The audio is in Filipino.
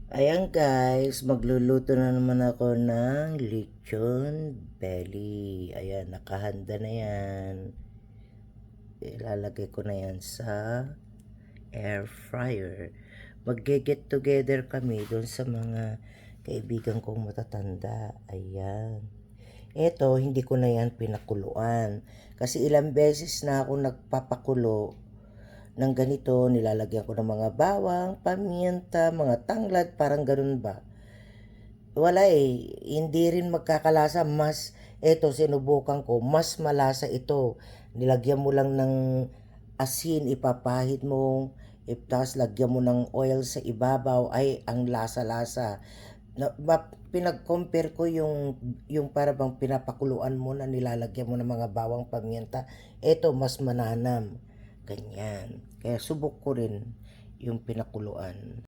Ayan guys, magluluto na naman ako ng lechon belly. Ayan, nakahanda na yan. Ilalagay ko na yan sa air fryer. Mag-get together kami doon sa mga kaibigan kong matatanda. Ayan. Eto, hindi ko na yan pinakuluan. Kasi ilang beses na ako nagpapakulo ng ganito, nilalagyan ko ng mga bawang, paminta, mga tanglad, parang ganun ba. Wala hindi rin magkakalasa. Eto, sinubukan ko, mas malasa ito. Nilagyan mo lang ng asin, ipapahid mo, tapos lagyan mo ng oil sa ibabaw, ay, ang lasa-lasa. Pinag-compare ko yung para bang pinapakuluan mo na nilalagyan mo ng mga bawang paminta. Eto, mas mananam. Ganyan. Kaya subok ko rin yung pinakuluan.